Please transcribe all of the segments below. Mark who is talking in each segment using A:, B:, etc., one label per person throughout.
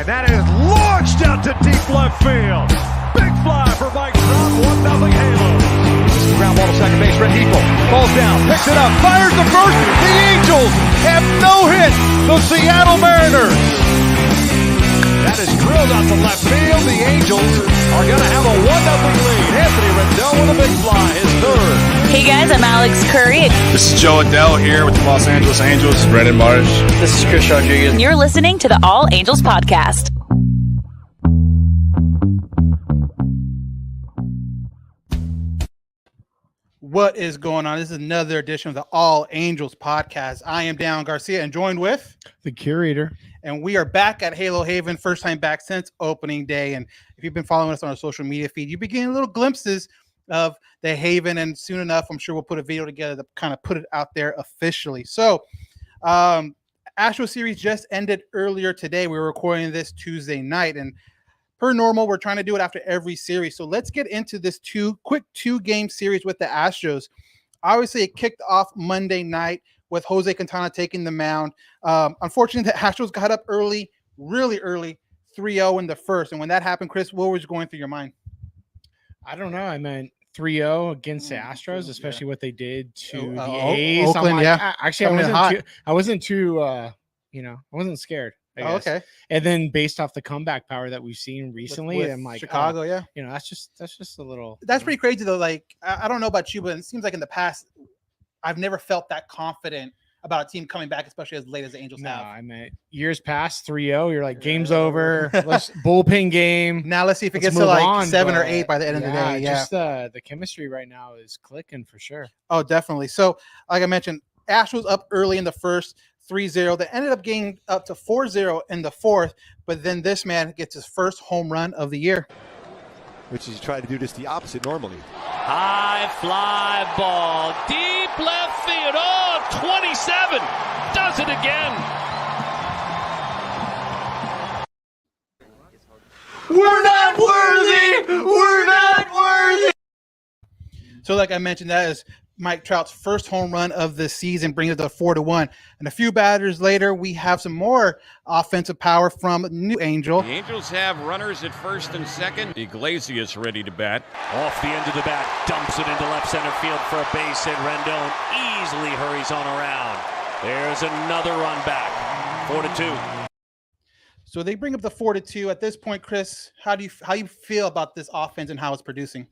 A: that is launched out to deep left field. Big fly for Mike Trout, 1-0 Halos. Ground ball to second base, Red Heaple falls down, picks it up, fires the first. The Angels have no hit the Seattle Mariners. That is drilled out to left field. The Angels are going to have a 1-0 lead. Anthony Rendell with a big fly, his third.
B: Hey guys, I'm Alex Curry.
C: This is Joe Adele here with the Los Angeles Angels. Brendan Marsh.
D: This is Chris Rodriguez.
B: And you're listening to the All Angels Podcast.
E: What is going on? This is another edition of the All Angels Podcast. I am Dan Garcia and joined with
F: the Curator.
E: And we are back at Halo Haven, first time back since opening day. And if you've been following us on our social media feed, you've been getting little glimpses of the Haven. And soon enough, I'm sure we'll put a video together to kind of put it out there officially. So, Astros series just ended earlier today. We were recording this Tuesday night. And per normal, we're trying to do it after every series. So let's get into this quick two-game series with the Astros. Obviously, it kicked off Monday night with Jose Quintana taking the mound. Unfortunately, the Astros got up early, really early, 3-0 in the first. And when that happened, Chris, what was going through your mind?
F: I don't know. I meant 3-0 against the Astros, especially what they did to the A's.
E: Oakland,
F: like, actually, I wasn't too I wasn't scared.
E: Oh, okay.
F: And then based off the comeback power that we've seen recently,
E: with
F: I'm like,
E: Chicago,
F: that's just a little.
E: That's pretty crazy though. Like, I don't know about you, but it seems like in the past, I've never felt that confident about a team coming back, especially as late as the Angels have.
F: I mean, years past 3-0, you're like, game's over. Let's bullpen game.
E: Now let's see if it gets to like 7 or 8 by the end of the day. Yeah,
F: just the chemistry right now is clicking for sure.
E: Oh, definitely. So, like I mentioned, Astros up early in the first, 3-0. They ended up getting up to 4-0 in the fourth, but then this man gets his first home run of the year.
G: Which is trying to do just the opposite normally.
H: High fly ball, deep left field. Oh, 27, does it again.
A: We're not worthy. We're not worthy.
E: So like I mentioned, that is Mike Trout's first home run of the season, brings it to 4-1. And a few batters later, we have some more offensive power from New Angel.
I: The Angels have runners at first and second. Iglesias ready to bat.
H: Off the end of the bat, dumps it into left center field for a base hit. Rendon easily hurries on around. There's another run back. 4-2.
E: So they bring up the 4-2. At this point, Chris, how you feel about this offense and how it's producing?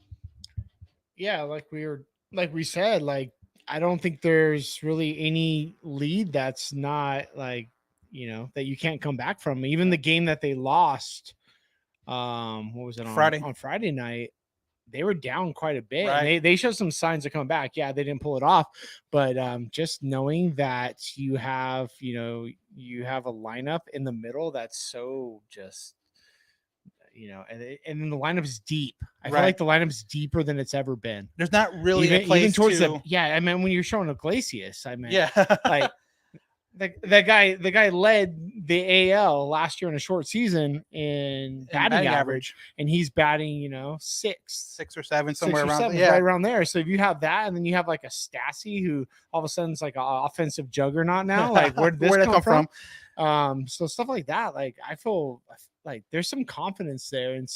F: Yeah, like we said, like, I don't think there's really any lead that's not like, that you can't come back from. Even the game that they lost, what was it on Friday night, they were down quite a bit.
E: Right.
F: And they showed some signs of coming back. Yeah, they didn't pull it off, but just knowing that you have a lineup in the middle that's so just, and then the lineup is deep. I feel like the lineup is deeper than it's ever been.
E: There's not really a place
F: even towards
E: to...
F: I mean, when you're showing Iglesias, I mean,
E: like
F: the guy led the AL last year in a short season in batting average, and he's batting, 6
E: or 7, somewhere around,
F: right around there. So if you have that, and then you have like a Stassi who all of a sudden is like an offensive juggernaut now, like where did this come from? So stuff like that, like I feel like there's some confidence there and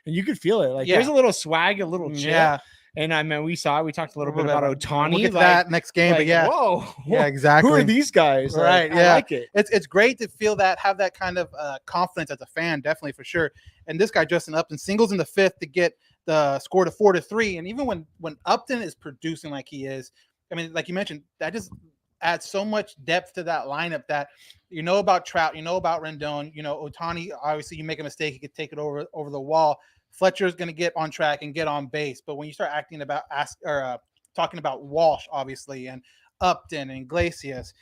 F: you could feel it. Like there's a little swag, a little chip. Yeah. And I mean, we talked a little bit about Ohtani.
E: We'll get to that next game, but
F: whoa.
E: Yeah, exactly.
F: Who are these guys?
E: Right.
F: I like it.
E: It's great to feel that, have that kind of confidence as a fan, definitely for sure. And this guy, Justin Upton, singles in the fifth to get the score to 4-3. And even when Upton is producing like he is, I mean, like you mentioned, that just adds so much depth to that lineup that about Trout, about Rendon, Ohtani, obviously you make a mistake, he could take it over the wall. Fletcher's going to get on track and get on base. But when you start talking about Walsh, obviously, and Upton and Iglesias,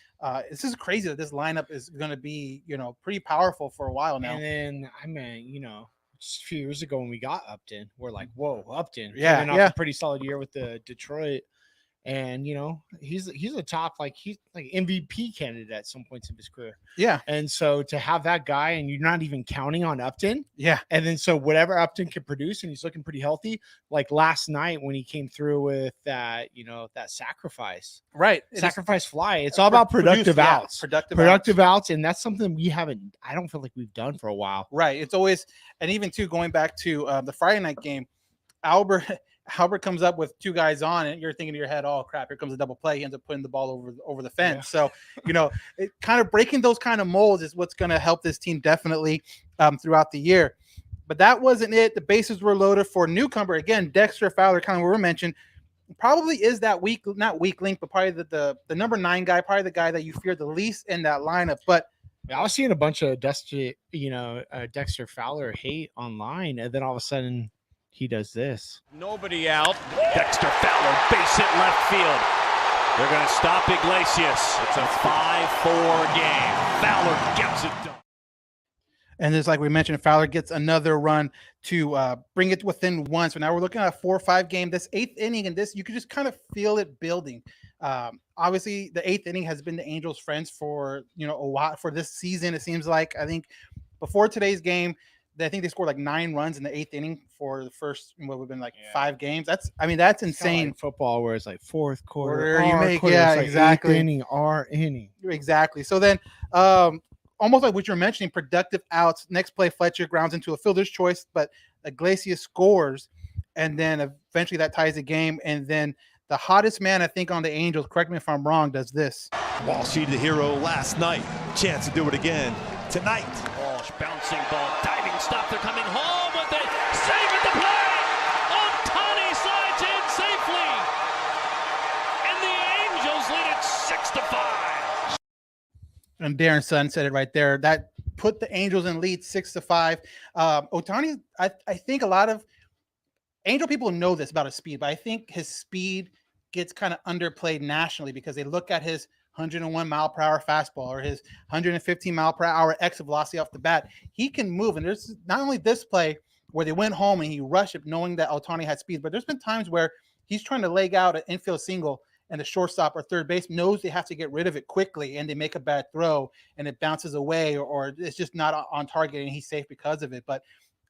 E: this is crazy that this lineup is going to be, pretty powerful for a while now.
F: And then, I mean, just a few years ago when we got Upton, we're like, whoa, Upton.
E: Yeah.
F: Off a pretty solid year with the Detroit. And he's a top he's like MVP candidate at some points of his career.
E: Yeah.
F: And so to have that guy and you're not even counting on Upton.
E: Yeah.
F: And then so whatever Upton can produce and he's looking pretty healthy. Like last night when he came through with that, that sacrifice.
E: Right.
F: Sacrifice fly. It's all about productive outs.
E: Productive
F: outs. And that's something I don't feel like we've done for a while.
E: Right. It's always, and even too, going back to the Friday night game, Albert comes up with two guys on, and you're thinking in your head, "Oh crap! Here comes a double play." He ends up putting the ball over the fence. Yeah. So, it kind of breaking those kind of molds is what's going to help this team definitely throughout the year. But that wasn't it. The bases were loaded for newcomer again. Dexter Fowler, kind of what we mentioned, probably is that not weak link, but probably the number 9 guy, probably the guy that you fear the least in that lineup. But
F: I was seeing a bunch of Dexter Fowler hate online, and then all of a sudden. He does this.
H: Nobody out. Dexter Fowler, base hit left field. They're going to stop Iglesias. It's a 5-4 game. Fowler gets it done.
E: And just like we mentioned, Fowler gets another run to bring it within 1. So now we're looking at a 4-5 game. This 8th inning, and this you could just kind of feel it building. Obviously, the 8th inning has been the Angels' friends for a while for this season. It seems like I think before today's game. I think they scored like 9 runs in the 8th inning for the first what would have been 5 games. That's insane.
F: Like football where it's like fourth quarter,
E: exactly.
F: Inning, R inning.
E: Exactly. So then almost like what you're mentioning, productive outs. Next play, Fletcher grounds into a fielder's choice, but Iglesias scores, and then eventually that ties the game. And then the hottest man, I think, on the Angels, correct me if I'm wrong, does this.
G: Walsh, he the hero last night. Chance to do it again tonight.
H: Walsh, bouncing ball, diving stop. They're coming home with it. Save at the play. Ohtani slides in safely. And the Angels lead it 6-5.
E: And Darren Sun said it right there. That put the Angels in lead 6-5. Ohtani, I think a lot of Angel people know this about his speed, but I think his speed gets kind of underplayed nationally because they look at his 101 mile per hour fastball or his 115 mile per hour exit velocity off the bat. He can move. And there's not only this play where they went home and he rushed it knowing that Ohtani had speed, but there's been times where he's trying to leg out an infield single and the shortstop or third base knows they have to get rid of it quickly and they make a bad throw and it bounces away or it's just not on target and he's safe because of it. But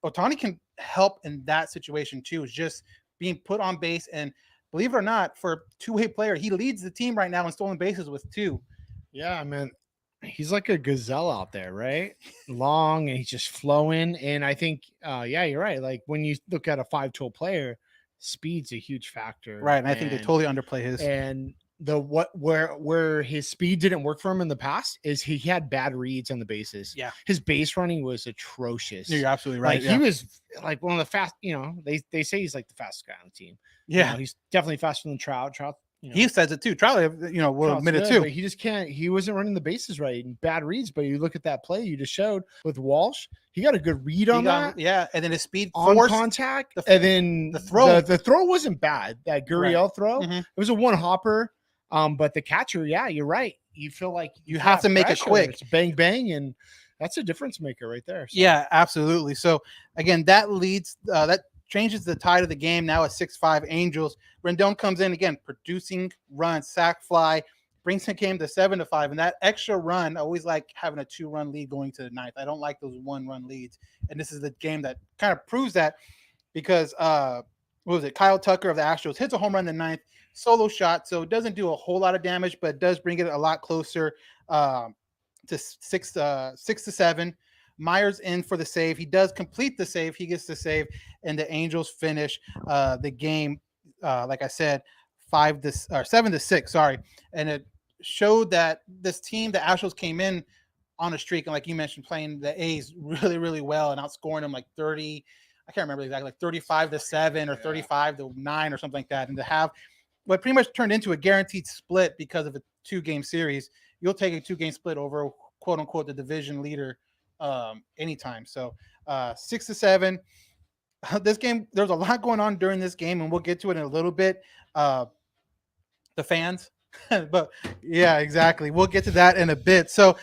E: Ohtani can help in that situation too. It's just being put on base, and believe it or not, for a two-way player, he leads the team right now in stolen bases with 2.
F: Yeah, man, he's like a gazelle out there, right? Long and he's just flowing. And I think, yeah, you're right. Like when you look at a 5-tool player, speed's a huge factor,
E: right? And I think they totally underplay his.
F: And where his speed didn't work for him in the past is he had bad reads on the bases.
E: Yeah,
F: his base running was atrocious.
E: You're absolutely right.
F: Like he was like one of the fast. They say he's like the fastest guy on the team.
E: Yeah,
F: he's definitely faster than Trout.
E: He says it too. Trout, will admit it too.
F: He just can't. He wasn't running the bases right and bad reads. But you look at that play you just showed with Walsh. He got a good read on that.
E: Yeah, and then his speed
F: on contact, and then the throw. The throw wasn't bad. That Gurriel throw. Mm-hmm. It was a one hopper. But the catcher, yeah, you're right. You feel like
E: you have to make it quick.
F: It's bang, bang, and that's a difference maker right there. So.
E: Yeah, absolutely. So again, that leads that changes the tide of the game. Now at 6-5 Angels. Rendon comes in again, producing runs, sack fly, brings the game to 7-5. And that extra run, I always like having a 2-run lead going to the 9th. I don't like those 1-run leads. And this is the game that kind of proves that because what was it? Kyle Tucker of the Astros hits a home run in the 9th. Solo shot, so it doesn't do a whole lot of damage, but it does bring it a lot closer to 6-7. Myers in for the save. He does complete the save. He gets the save, and the Angels finish the game. Like I said, 7-6. Sorry, and it showed that this team, the Astros, came in on a streak, and like you mentioned, playing the A's really, really well and outscoring them like 30. I can't remember exactly, like 35-7 or 35-9 or something like that, and to have what pretty much turned into a guaranteed split because of a 2-game series. You'll take a 2-game split over quote unquote the division leader anytime. So 6-7. This game, there's a lot going on during this game, and we'll get to it in a little bit. The fans, but yeah, exactly. We'll get to that in a bit. So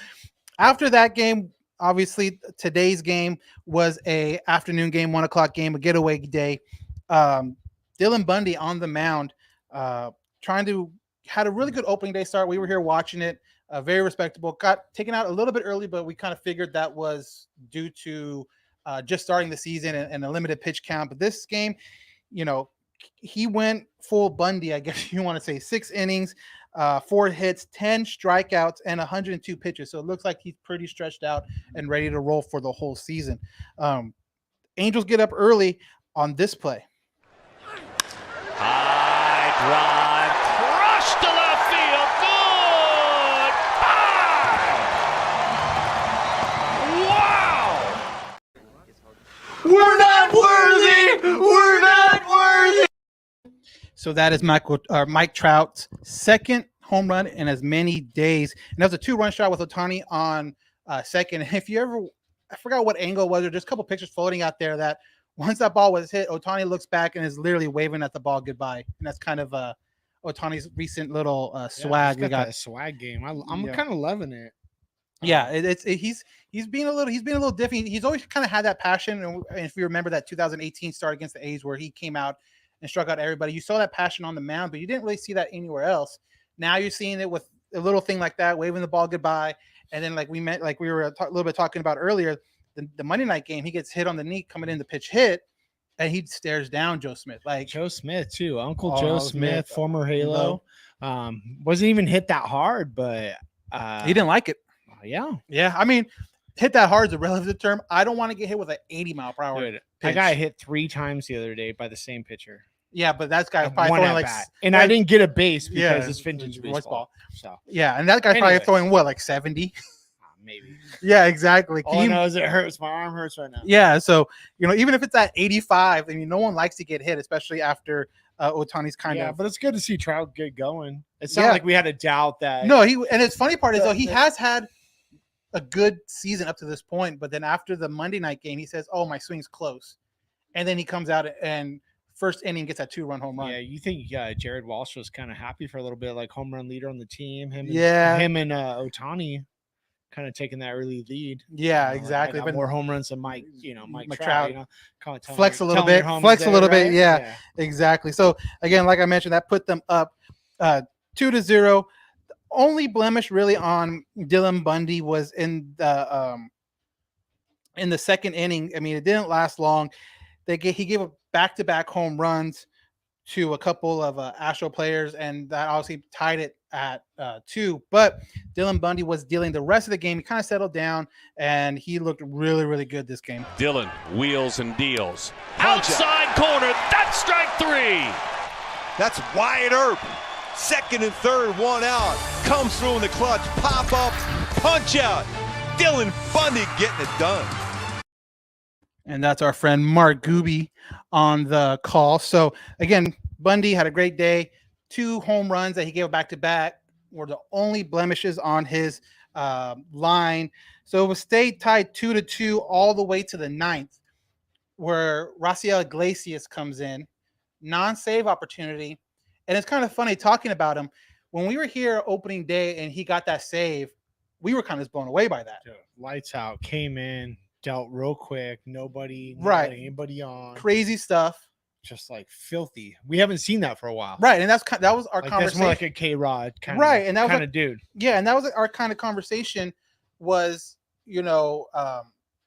E: after that game, obviously today's game was a afternoon game, 1:00 game, a getaway day. Dylan Bundy on the mound. had a really good opening day start. We were here watching it, very respectable. Got taken out a little bit early, but we kind of figured that was due to just starting the season and a limited pitch count. But this game, he went full Bundy, I guess you want to say. 6 innings, 4 hits, 10 strikeouts, and 102 pitches. So it looks like he's pretty stretched out and ready to roll for the whole season. Angels get up early on this play.
H: High drive, crushed to left field. Good. Wow!
G: We're not worthy. We're not worthy.
E: So that is Mike Trout's second home run in as many days. And that was a 2-run shot with Ohtani on second. And if you ever, I forgot what angle it was, or just a couple pictures floating out there that once that ball was hit, Ohtani looks back and is literally waving at the ball goodbye. And that's kind of Ohtani's recent little swag. We got
F: that swag game. I'm kind of loving it.
E: Yeah, he's being a little different. He's always kind of had that passion. And if you remember that 2018 start against the A's where he came out and struck out everybody, you saw that passion on the mound, but you didn't really see that anywhere else. Now you're seeing it with a little thing like that, waving the ball goodbye. And then like we were a little bit talking about earlier, the Monday night game, he gets hit on the knee coming in the pitch hit, and he stares down Joe Smith. Like
F: Joe Smith too, Uncle Joe Smith, former Halo. Wasn't even hit that hard, but
E: he didn't like it.
F: Yeah.
E: I mean, hit that hard is a relative term. I don't want to get hit with an 80-mile-per-hour pitch.
F: I got hit 3 times the other day by the same pitcher.
E: Yeah, but that guy's probably throwing like,
F: and I didn't get a base because it's vintage baseball. So
E: yeah, and that guy's probably throwing what, like 70?
F: Maybe.
E: Yeah, exactly.
F: All I know is it hurts. My arm hurts right now.
E: Yeah, so even if it's at 85, I mean, no one likes to get hit, especially after Ohtani's kind of.
F: Yeah, but it's good to see Trout get going. It's not like we had a doubt that.
E: No, and it's funny part is though he has had a good season up to this point, but then after the Monday night game, he says, "Oh, my swing's close," and then he comes out and first inning gets that 2-run home run.
F: Yeah, you think Jared Walsh was kind of happy for a little bit, like home run leader on the team. Him and Ohtani kind of taking that early lead.
E: Yeah, exactly.
F: But more home runs than Mike Trout.
E: Flex a little bit. Yeah, exactly. So again, like I mentioned, that put them up 2-0. Only blemish really on Dylan Bundy was in the second inning. I mean, it didn't last long. He gave up back-to-back home runs to a couple of Astro players, and that obviously tied it at 2. But Dylan Bundy was dealing the rest of the game. He kind of settled down, and he looked really, really good this game.
H: Dylan wheels and deals. Outside corner. That's strike 3.
G: That's Wyatt Earp. Second and third, 1 out. Comes through in the clutch. Pop up, punch out. Dylan Bundy getting it done.
E: And that's our friend Mark Gooby on the call. So again, Bundy had a great day. 2 home runs that he gave back to back were the only blemishes on his line. So it was stayed tied 2-2 all the way to the 9th, where Raciel Iglesias comes in, non-save opportunity. And it's kind of funny talking about him. When we were here opening day and he got that save, we were kind of blown away by that.
F: Dude, lights out, came in, dealt real quick. Nobody anybody on.
E: Crazy stuff.
F: Just like filthy. We haven't seen that for a while.
E: Right. And that was our conversation.
F: That's more like a K-Rod kind
E: and that was
F: of dude.
E: Yeah. And that was our kind of conversation was, man,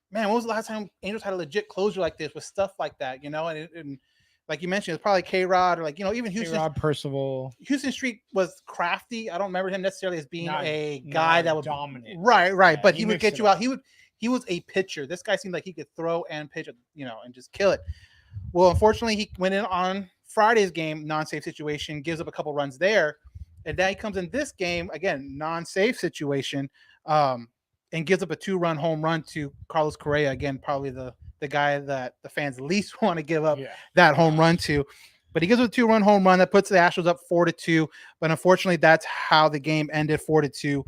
E: when was the last time Angels had a legit closer like this with stuff like that, and like you mentioned, it's probably K-Rod or like, even Houston.
F: K-Rod, Percival.
E: Houston Street was crafty. I don't remember him necessarily as being a guy that would
F: dominant.
E: Right. Yeah, but he would get you out. He was a pitcher. This guy seemed like he could throw and pitch, and just kill it. Well, unfortunately, he went in on Friday's game, non-safe situation, gives up a couple runs there. And then he comes in this game, again, non-safe situation, and gives up a 2-run home run to Carlos Correa. Again, probably the guy that the fans least want to give up that home run to. But he gives up a 2-run home run that puts the Astros up 4-2. But unfortunately, that's how the game ended, 4-2.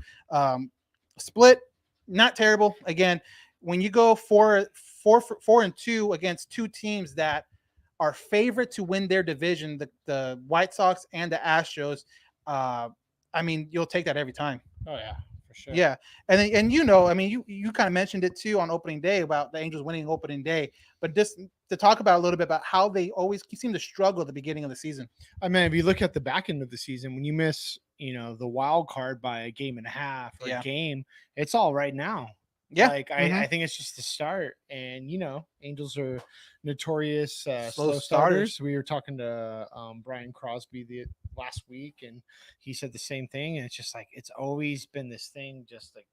E: Split, not terrible. Again, when you go 4-2 against 2 teams that are favorite to win their division, the White Sox and the Astros, I mean, you'll take that every time.
F: Oh, yeah, For sure.
E: Yeah, and I mean, you kind of mentioned it too on opening day about the Angels winning opening day, but just to talk about a little bit about how they always seem to struggle at the beginning of the season.
F: I mean, if you look at the back end of the season, when you miss, the wild card by a game and a half or a game, it's all right now.
E: Yeah,
F: like I think it's just the start, and Angels are notorious slow starters. We were talking to Brian Crosby the last week, and he said the same thing. And it's just like it's always been this thing, just like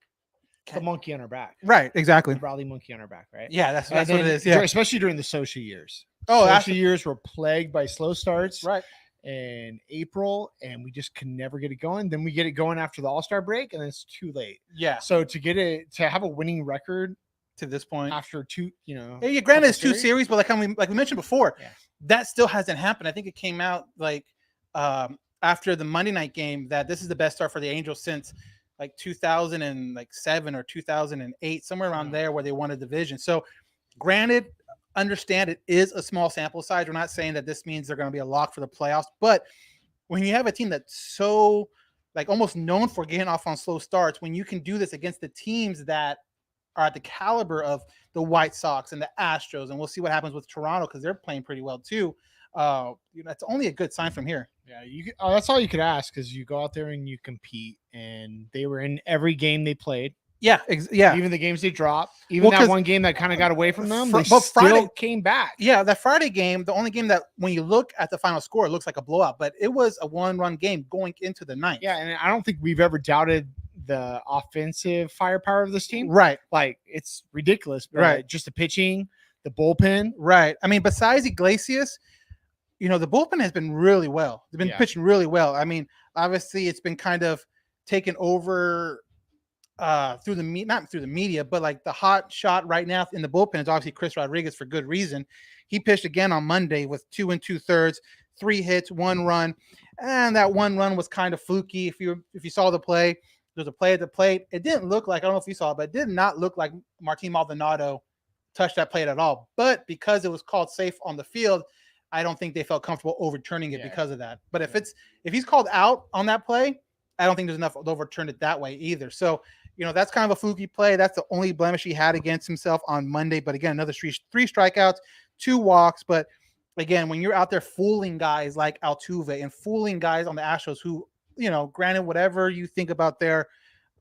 F: the monkey on our back.
E: Right, exactly.
F: The Bradley monkey on our back, right?
E: Yeah, that's what it is. Yeah,
F: especially during the Socha years.
E: Oh,
F: Socha years were plagued by slow starts.
E: Right.
F: In April, and we just can never get it going. Then we get it going after the All-Star break, and it's too late.
E: Yeah.
F: So to have a winning record
E: to this point
F: after two,
E: yeah, granted it's 2 series, but like we mentioned before, that still hasn't happened. I think it came out like after the Monday night game that this is the best start for the Angels since like 2007 or 2008, somewhere around there, where they won a division. So granted, understand it is a small sample size. We're not saying that this means they're going to be a lock for the playoffs, but when you have a team that's so like almost known for getting off on slow starts, when you can do this against the teams that are at the caliber of the White Sox and the Astros, and we'll see what happens with Toronto because they're playing pretty well too. It's only a good sign from here.
F: Yeah, that's all you could ask, because you go out there and you compete, and they were in every game they played.
E: Yeah, yeah.
F: Even the games they dropped, even that one game that kind of got away from them, they
E: but
F: still
E: Friday
F: came back.
E: Yeah, that Friday game, the only game that when you look at the final score, it looks like a blowout, but it was a 1-run game going into the ninth.
F: Yeah, and I don't think we've ever doubted the offensive firepower of this team.
E: Right.
F: Like, it's ridiculous. But
E: right.
F: Just the pitching, the bullpen.
E: Right. I mean, besides Iglesias, the bullpen has been really well. They've been pitching really well. I mean, obviously it's been kind of taken over not through the media, but like the hot shot right now in the bullpen is obviously Chris Rodriguez for good reason. He pitched again on Monday with 2 2/3, 3 hits, 1 run, and that 1 run was kind of fluky. If you saw the play, there's a play at the plate. It didn't look like, I don't know if you saw it, but it did not look like Martin Maldonado touched that plate at all. But because it was called safe on the field, I don't think they felt comfortable overturning it because of that. But if he's called out on that play, I don't think there's enough to overturn it that way either. So, that's kind of a fluky play. That's the only blemish he had against himself on Monday. But again, another 3 strikeouts, 2 walks. But again, when you're out there fooling guys like Altuve and fooling guys on the Astros who, granted, whatever you think about their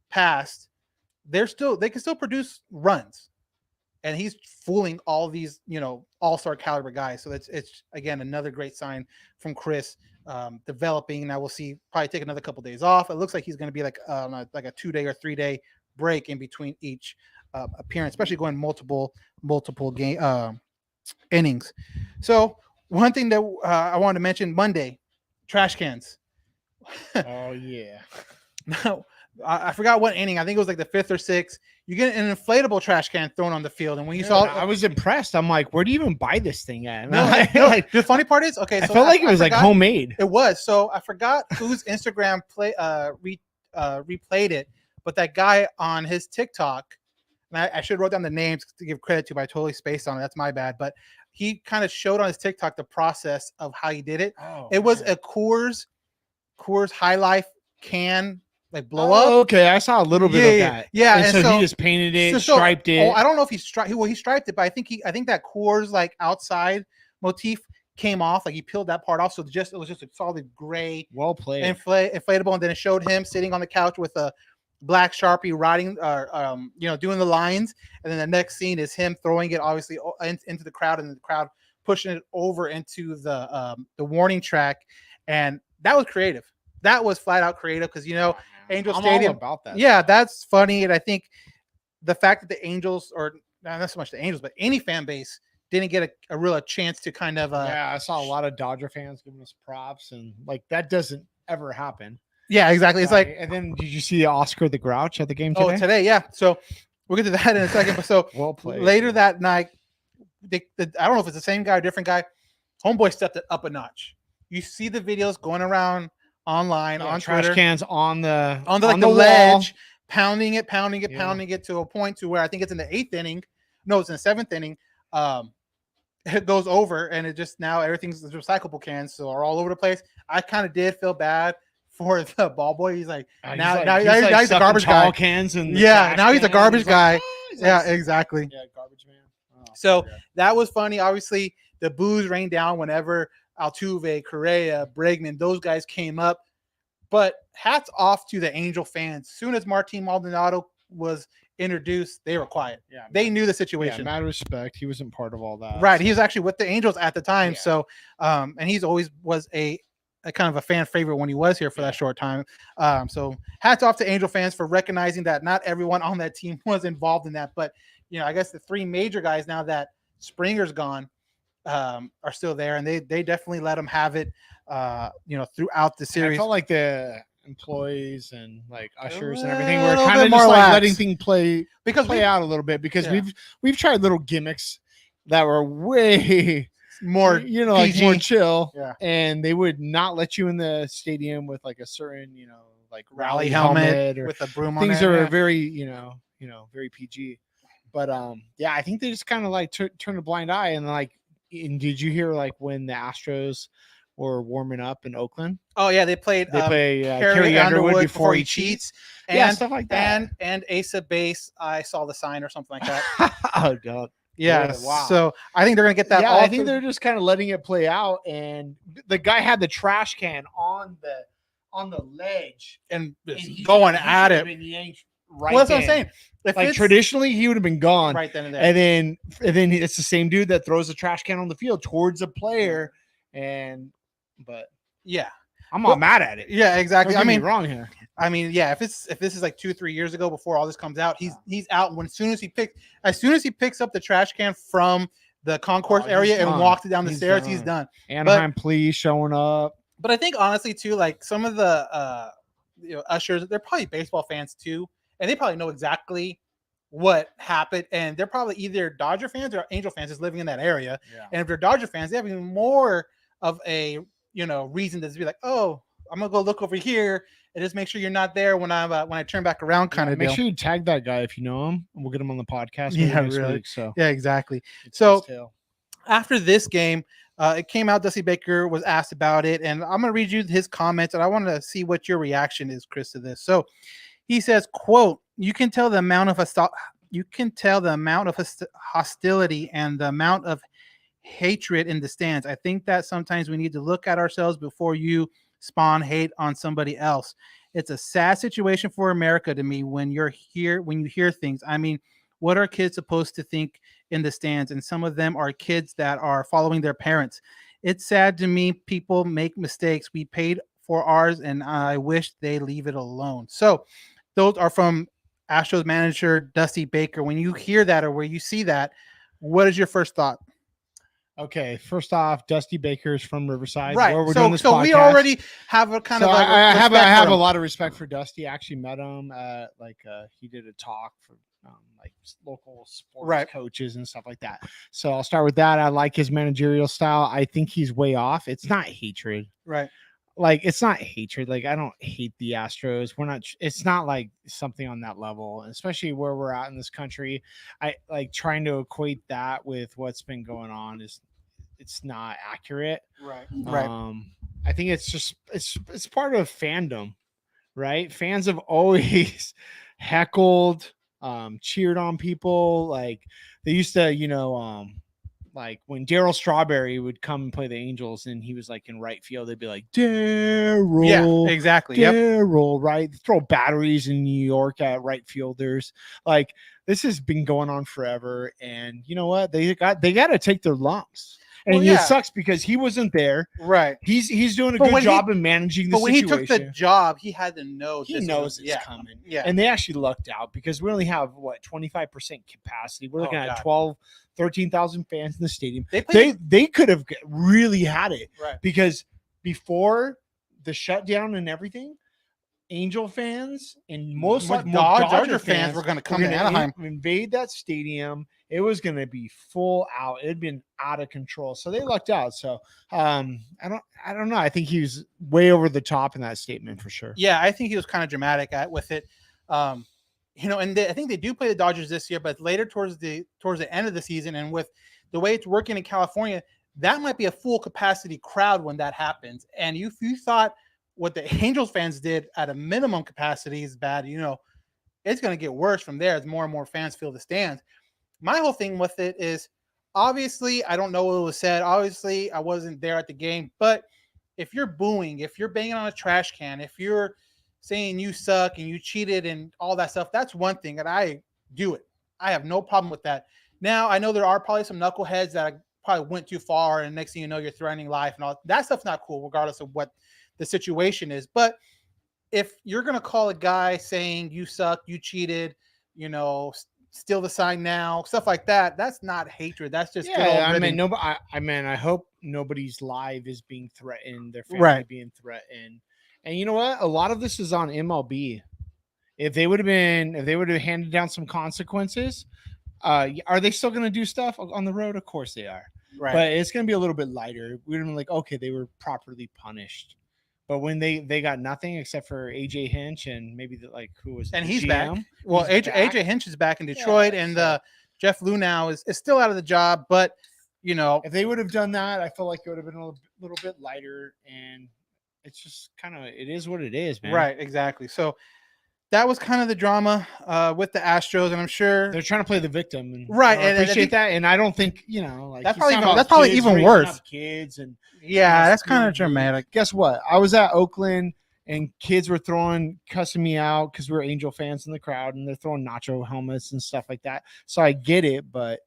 E: past, they can still produce runs. And he's fooling all these, all-star caliber guys. So it's again, another great sign from Chris developing. Now we'll see, probably take another couple of days off. It looks like he's going to be like a 2-day or 3-day break in between each appearance, especially going multiple game innings. So one thing that I wanted to mention, Monday, trash cans.
F: Oh, yeah.
E: No, I forgot what inning. I think it was like the 5th or 6th. You get an inflatable trash can thrown on the field, and when you saw,
F: I was impressed. I'm like, where do you even buy this thing at?
E: No, the funny part is, okay, so
F: I felt like it was like homemade.
E: It was. So I forgot whose Instagram replayed it, but that guy on his TikTok, and I should have wrote down the names to give credit to, but I totally spaced on it. That's my bad. But he kind of showed on his TikTok the process of how he did it. It was a Coors High Life can. Like blow up.
F: Okay, I saw a little bit of that.
E: Yeah,
F: and so he just painted it, striped it.
E: I don't know if he striped it, but I think that Coors like outside motif came off. Like he peeled that part off, so it was just a solid gray.
F: Well played.
E: Inflatable, and then it showed him sitting on the couch with a black Sharpie writing, doing the lines, and then the next scene is him throwing it obviously into the crowd, and the crowd pushing it over into the warning track, and that was creative. That was flat out creative because Angel Stadium.
F: All about that.
E: Yeah, that's funny. And I think the fact that the Angels, or not so much the Angels, but any fan base didn't get a real chance to kind of.
F: I saw a lot of Dodger fans giving us props, and like that doesn't ever happen.
E: Yeah, exactly. It's like.
F: And then did you see Oscar the Grouch at the game today?
E: Oh, today, yeah. So we'll get to that in a second. But so
F: well played.
E: Later that night, I don't know if it's the same guy or different guy. Homeboy stepped it up a notch. You see the videos going around online on
F: trash
E: Twitter,
F: cans on the
E: ledge, pounding it to a point to where I think it's in the 8th inning. No, it's in the 7th inning. It goes over, and it just now everything's recyclable cans, so are all over the place. I kind of did feel bad for the ball boy. He's like, now
F: he's
E: a garbage guy.
F: Cans and
E: now he's a garbage guy. Exactly.
F: Yeah, garbage man. Oh,
E: so that was funny. Obviously, the boos rained down whenever Altuve, Correa, Bregman, those guys came up. But hats off to the Angel fans. Soon as Martin Maldonado was introduced, they were quiet. Yeah, they knew the situation.
F: Mad respect. He wasn't part of all that.
E: Right. So. He was actually with the Angels at the time. Yeah. So, and he's always was a kind of a fan favorite when he was here for that short time. So hats off to Angel fans for recognizing that not everyone on that team was involved in that. But, I guess the three major guys now that Springer's gone are still there, and they definitely let them have it, throughout the series.
F: I felt like the employees and like ushers and everything were kind of just like letting things play out a little bit because we've tried little gimmicks that were way more like more chill, and they would not let you in the stadium with like a certain like rally helmet or
E: with a broom
F: things
E: on it.
F: That are very very PG. But I think they just kind of like turn a blind eye and like. And did you hear like when the Astros were warming up in Oakland?
E: Oh yeah, they play
F: Carrie Underwood before he cheats,
E: and
F: stuff like that.
E: And Ace of Base. I saw the sign or something like that.
F: Oh god.
E: Yeah. Wow. So I think they're gonna get that.
F: Yeah, I think they're just kind of letting it play out. And the guy had the trash can on the ledge
E: and going at it.
F: Right.
E: Well, that's what I'm saying.
F: Like traditionally, he would have been gone
E: right then and there.
F: And then it's the same dude that throws the trash can on the field towards a player. But
E: yeah,
F: I'm not mad at it.
E: Yeah, exactly.
F: Don't get me wrong here.
E: I mean, yeah, if this is like 2-3 years ago before all this comes out, he's out. As soon as he picks up the trash can from the concourse area and walks it down the stairs, he's done.
F: Anaheim Police showing up.
E: But I think honestly too, like some of the ushers, they're probably baseball fans too. And they probably know exactly what happened. And they're probably either Dodger fans or Angel fans just living in that area. Yeah. And if they're Dodger fans, they have even more of a, reason to be like, oh, I'm going to go look over here and just make sure you're not there when I turn back around kind of
F: Make
E: deal.
F: sure you tag that guy if you know him. And we'll get him on the podcast.
E: Yeah, really.
F: Week, so.
E: Yeah, exactly. So after this game, it came out, Dusty Baker was asked about it. And I'm going to read you his comments. And I want to see what your reaction is, Chris, to this. So, he says, quote, you can tell the amount of hostility and the amount of hatred in the stands. I think that sometimes we need to look at ourselves before you spawn hate on somebody else. It's a sad situation for America to me when you hear things. I mean, what are kids supposed to think in the stands? And some of them are kids that are following their parents. It's sad to me. People make mistakes. We paid for ours, and I wish they leave it alone. So, those are from Astros manager Dusty Baker. When you hear that or where you see that, what is your first thought?
F: Okay, first off, Dusty Baker is from Riverside.
E: Right.
F: Where we're
E: doing this podcast. We already have a kind of.
F: I have a lot of respect for Dusty. I actually met him. He did a talk for like local sports coaches and stuff like that. So I'll start with that. I like his managerial style. I think he's way off. It's not hatred.
E: Right.
F: Like it's not hatred. Like I don't hate the Astros. It's not like something on that level, especially where we're at in this country. I like trying to equate that with what's been going on it's not accurate.
E: Right.
F: I think it's just it's part of fandom, right? Fans have always heckled, cheered on people. Like they used to, like when Darryl Strawberry would come and play the Angels and he was like in right field, they'd be like, Darryl.
E: Yeah, exactly.
F: Darryl, right? Throw batteries in New York at right fielders. Like this has been going on forever. And you know what? They got to take their lumps. And it sucks because he wasn't there.
E: Right.
F: He's doing a good job in managing the situation. But when he took the
E: job, he had to know.
F: He knows it's coming.
E: Yeah.
F: And they actually lucked out because we only have 25% capacity. We're looking at 13,000 fans in the stadium. They could have really had it.
E: Right.
F: Because before the shutdown and everything, Angel fans and most Dodger fans were going to come to Anaheim, invade that stadium. It was going to be full out. It had been out of control, so they lucked out. So I don't know. I think he was way over the top in that statement for sure.
E: Yeah, I think he was kind of dramatic with it. And I think they do play the Dodgers this year, but later towards the end of the season, and with the way it's working in California, that might be a full capacity crowd when that happens. And if you thought what the Angels fans did at a minimum capacity is bad. It's going to get worse from there as more and more fans fill the stands. My whole thing with it is, obviously, I don't know what was said. Obviously, I wasn't there at the game. But if you're booing, if you're banging on a trash can, if you're saying you suck and you cheated and all that stuff, that's one thing, and I do it. I have no problem with that. Now, I know there are probably some knuckleheads that probably went too far, and next thing you know, you're threatening life and all that stuff's not cool, regardless of what the situation is. But if you're going to call a guy saying you suck, you cheated, steal the sign now, stuff like that, that's not hatred. That's just good old
F: I hope nobody's life is being threatened, their family being threatened. And you know what? A lot of this is on MLB. If they would have handed down some consequences, are they still going to do stuff on the road? Of course they are. Right. But it's going to be a little bit lighter. We're going to be like, okay, they were properly punished. But when they got nothing except for AJ Hinch and maybe who was
E: and
F: the
E: he's
F: GM?
E: Back. Well, AJ Hinch is back in Detroit, Jeff Lunau is still out of the job. But
F: if they would have done that, I feel like it would have been a little bit lighter. And it's just it is what it is, man.
E: Right, exactly. So that was kind of the drama with the Astros, and I'm sure
F: they're trying to play the victim. And,
E: right,
F: I appreciate that. And I don't think
E: that's probably even worse.
F: Kids and
E: that's kind of dramatic.
F: Guess what? I was at Oakland, and kids were cussing me out because we were Angel fans in the crowd, and they're throwing nacho helmets and stuff like that. So I get it, but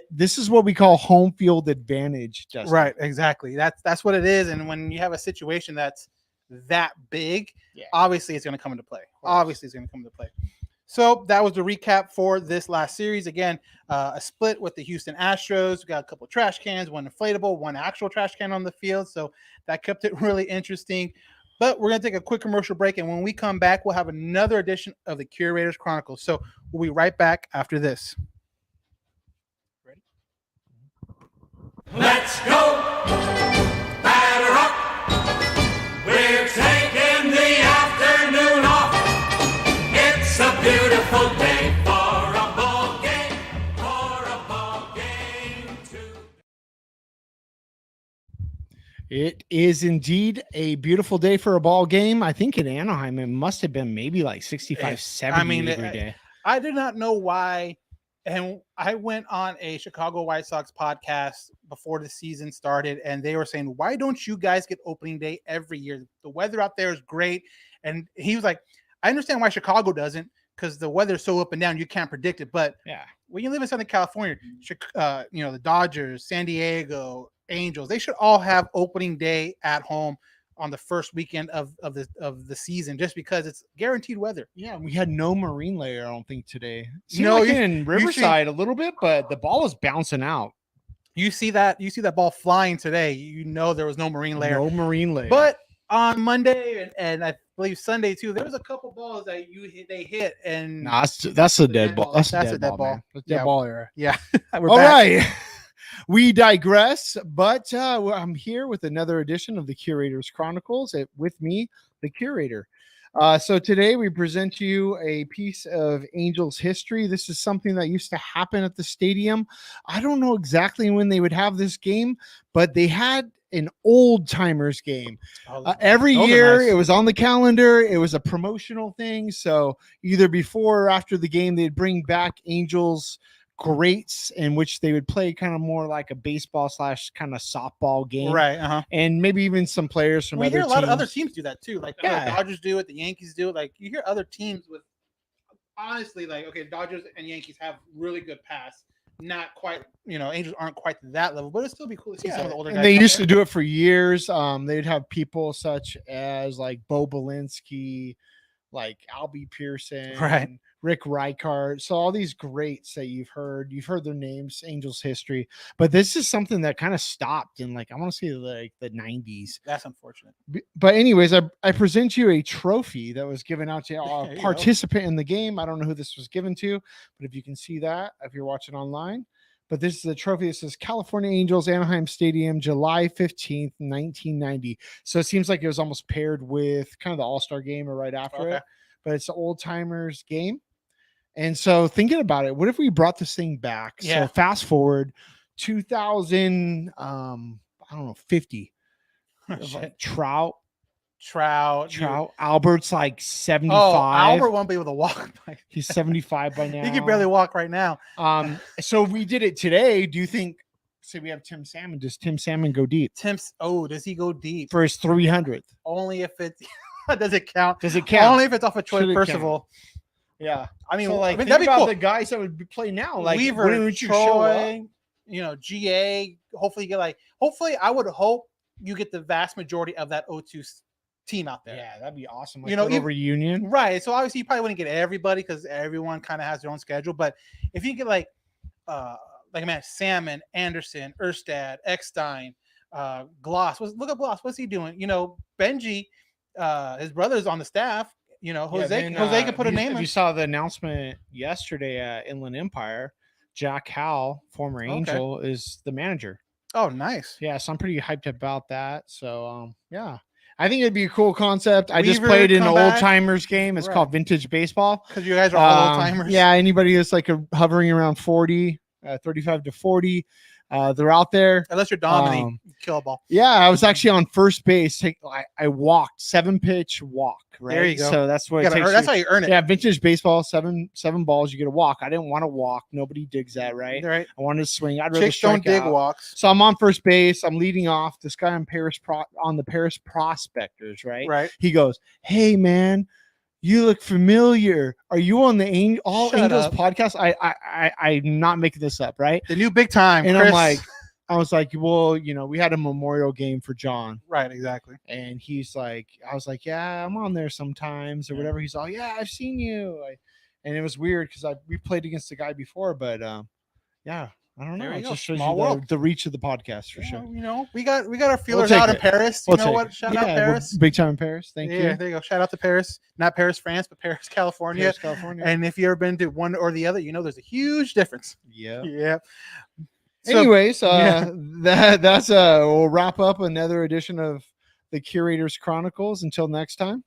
F: this is what we call home field advantage, Justin.
E: Right, exactly. That's what it is. And when you have a situation that's that big, obviously it's going to come into play. So that was the recap for this last series. Again, a split with the Houston Astros. We got a couple trash cans, one inflatable, one actual trash can on the field. So that kept it really interesting. But we're going to take a quick commercial break. And when we come back, we'll have another edition of the Curators Chronicles. So we'll be right back after this.
D: Ready? Let's go! Batter up! We're taking the afternoon off. It's a beautiful day for a ball game,
F: It is indeed a beautiful day for a ball game. I think in Anaheim, it must have been maybe like 65, 70 every day.
E: I did not know why. And I went on a Chicago White Sox podcast before the season started, and they were saying, why don't you guys get opening day every year? The weather out there is great. And he was like, I understand why Chicago doesn't, because the weather is so up and down, you can't predict it. But when you live in Southern California, the Dodgers, San Diego, Angels, they should all have opening day at home on the first weekend of the season, just because it's guaranteed weather.
F: Yeah, we had no marine layer, I don't think, today. In Riverside a little bit, but the ball is bouncing out.
E: You see that ball flying today. There was no marine layer.
F: No marine layer.
E: But on Monday and I believe Sunday too, there was a couple balls that they hit, and
F: that's a dead ball. That's a dead ball.
E: That's dead ball era. Yeah.
F: All right. We digress, but I'm here with another edition of the Curators Chronicles. With me, the curator. So today we present to you a piece of Angels history. This is something that used to happen at the stadium. I don't know exactly when they would have this game, but they had an old timers game. Every year it was on the calendar. It was a promotional thing. So either before or after the game, they'd bring back Angels greats in which they would play kind of more like a baseball / kind of softball game,
E: right?
F: And maybe even some players from other teams.
E: A lot of other teams do that too, like the Dodgers do it, the Yankees do it. Like you hear other teams with, honestly, like Dodgers and Yankees have really good pass. Not quite, Angels aren't quite to that level, but it'd still be cool to see some of the older guys.
F: They used to do it for years. They'd have people such as like Bo Belinsky, like Albie Pearson,
E: right?
F: Rick Reichart. So all these greats that you've heard their names, Angels history, but this is something that kind of stopped in I want to say the 90s.
E: That's unfortunate.
F: But anyways, I present you a trophy that was given out to a participant in the game. I don't know who this was given to, but if you can see that, if you're watching online, but this is a trophy that says California Angels, Anaheim Stadium, July 15th, 1990. So it seems like it was almost paired with kind of the All-Star game or right after it, but it's the old timers game. And so thinking about it, what if we brought this thing back? Yeah. So fast forward 2000, 50. Trout.
E: Trout.
F: Albert's like 75.
E: Oh, Albert won't be able to walk.
F: He's 75 by now.
E: He can barely walk right now.
F: So we did it today. Do you think? Say we have Tim Salmon. Does Tim Salmon go deep?
E: Does he go deep
F: for his 300th?
E: Only if it's does it count?
F: Does it count?
E: Only if it's off of Troy Percival.
F: Yeah,
E: I mean,
F: think
E: that'd be
F: about
E: cool.
F: the guys that would play now, like
E: Weaver, Troy, GA. Hopefully, I would hope you get the vast majority of that O2 team out there.
F: Yeah, that'd be awesome.
E: Like, a
F: reunion,
E: right? So obviously, you probably wouldn't get everybody because everyone kind of has their own schedule. But if you get like Salmon, Anderson, Erstad, Eckstein, Gloss. Look at Gloss. What's he doing? Benji, his brother's on the staff. Jose can put a name in.
F: You saw the announcement yesterday at Inland Empire. Jack Howell, former Angel, is the manager.
E: Oh, nice.
F: Yeah, so I'm pretty hyped about that. So, yeah. I think it'd be a cool concept. I just played in an old timers game. It's called Vintage Baseball.
E: Because you guys are all old timers.
F: Yeah, anybody that's like hovering around 40, 35 to 40. They're out there.
E: Unless you're Dominic, kill a ball.
F: Yeah, I was actually on first base. I walked 7-pitch walk. Right?
E: There you go.
F: So that's what it takes.
E: That's how you earn it.
F: Yeah, vintage baseball, seven balls, you get a walk. I didn't want to walk. Nobody digs that, right?
E: Right.
F: I wanted to swing. I'd rather
E: Chicks don't dig walks.
F: So I'm on first base. I'm leading off. This guy on the Paris Prospectors, right?
E: Right.
F: He goes, "Hey man, you look familiar. Are you on the All Angels podcast?" I'm not making this up, right?
E: The new big time.
F: And
E: Chris.
F: I was like, well, we had a memorial game for John.
E: Right, exactly.
F: And he's like, I was like, yeah, I'm on there sometimes or whatever. He's all, yeah, I've seen you. And it was weird because we played against the guy before, but yeah, I don't know. It just shows you the reach of the podcast for sure.
E: We got our feelers out in Paris. You know what? Shout out Paris.
F: Big time in Paris. Thank you.
E: Yeah, there you go. Shout out to Paris. Not Paris, France, but Paris, California.
F: Paris, California.
E: And if you've ever been to one or the other, there's a huge difference.
F: Yeah.
E: Yeah.
F: So, anyways, that's we'll wrap up another edition of the Curators Chronicles. Until next time.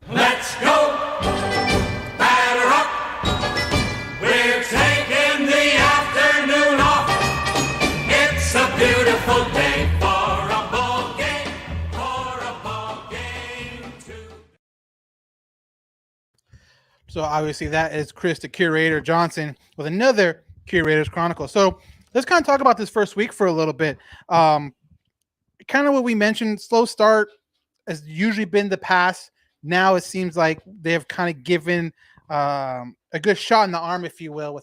D: Let's go, batter up. We're taking the afternoon off. It's a beautiful day for a ball game, too.
E: So obviously that is Chris, the Curator Johnson, with another Curators Chronicle. So let's kind of talk about this first week for a little bit. Kind of what we mentioned, slow start has usually been the past. Now it seems like they have kind of given a good shot in the arm, if you will,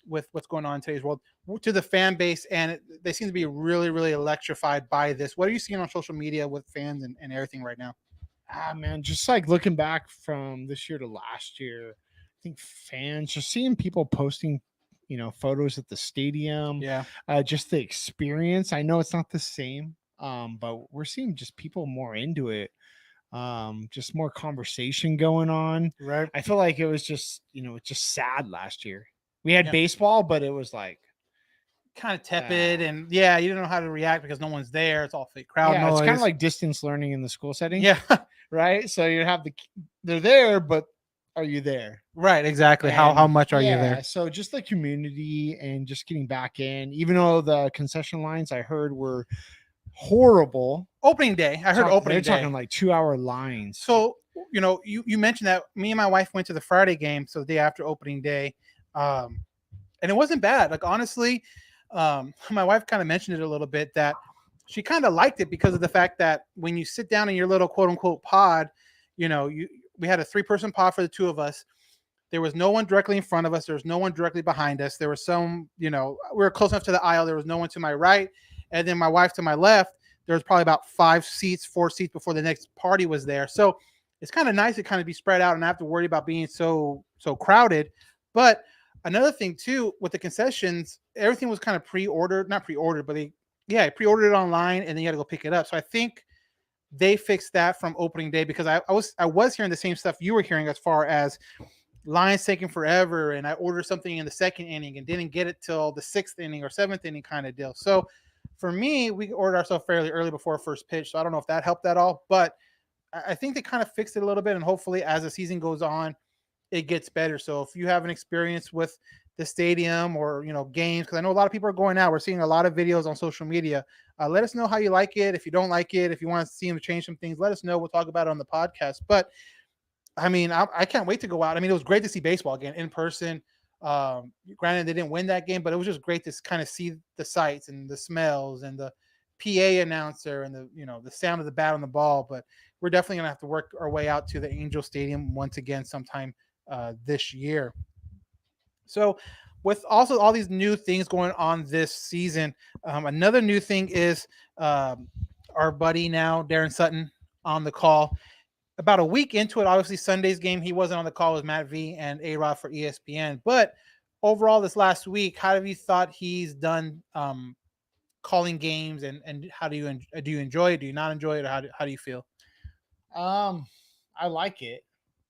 E: with what's going on in today's world to the fan base. And they seem to be really, really electrified by this. What are you seeing on social media with fans and everything right now?
F: Man, just like looking back from this year to last year, I think fans, just seeing people posting photos at the stadium.
E: Yeah.
F: Just the experience. I know it's not the same, but we're seeing just people more into it. Just more conversation going on.
E: Right.
F: I feel like it was just, just sad last year. We had baseball, but it was like
E: kind of tepid and you don't know how to react because no one's there. It's all fake crowd noise.
F: It's kind of like distance learning in the school setting.
E: Yeah.
F: Right. So you have they're there, but are you there?
E: Right, exactly. How much are you there?
F: So just the community and just getting back in, even though the concession lines I heard were horrible.
E: Opening day. I heard opening day.
F: They're talking like 2-hour lines.
E: So, you mentioned that me and my wife went to the Friday game, so the day after opening day. And it wasn't bad. Like, honestly, my wife kind of mentioned it a little bit that she kind of liked it because of the fact that when you sit down in your little quote unquote pod, we had a 3-person pod for the two of us. There was no one directly in front of us. There was no one directly behind us. There was some, we were close enough to the aisle. There was no one to my right. And then my wife to my left. There was probably about 4 seats before the next party was there. So it's kind of nice to kind of be spread out and not have to worry about being so crowded. But another thing too, with the concessions, everything was kind of not pre-ordered, but they pre-ordered it online and then you had to go pick it up. So I think they fixed that from opening day because I was hearing the same stuff you were hearing as far as lines taking forever, and I ordered something in the 2nd inning and didn't get it till the 6th inning or 7th inning kind of deal. So for me, we ordered ourselves fairly early before first pitch, so I don't know if that helped at all, but I think they kind of fixed it a little bit, and hopefully as the season goes on, it gets better. So if you have an experience with the stadium or games, because I know a lot of people are going out, we're seeing a lot of videos on social media Let us know how you like it. If you don't like it, if you want to see him change some things, let us know. We'll talk about it on the podcast. But I mean, I can't wait to go out. I mean, it was great to see baseball again in person. Granted, they didn't win that game, but it was just great to kind of see the sights and the smells and the PA announcer and the sound of the bat on the ball. But we're definitely gonna have to work our way out to the Angel Stadium once again sometime this year. So, with also all these new things going on this season, another new thing is our buddy now Darren Sutton on the call. About a week into it, obviously Sunday's game, he wasn't on the call with Matt V and A-Rod for ESPN. But overall, this last week, how have you thought he's done calling games, and how do you enjoy it? Do you not enjoy it, or how do you feel?
F: I like it.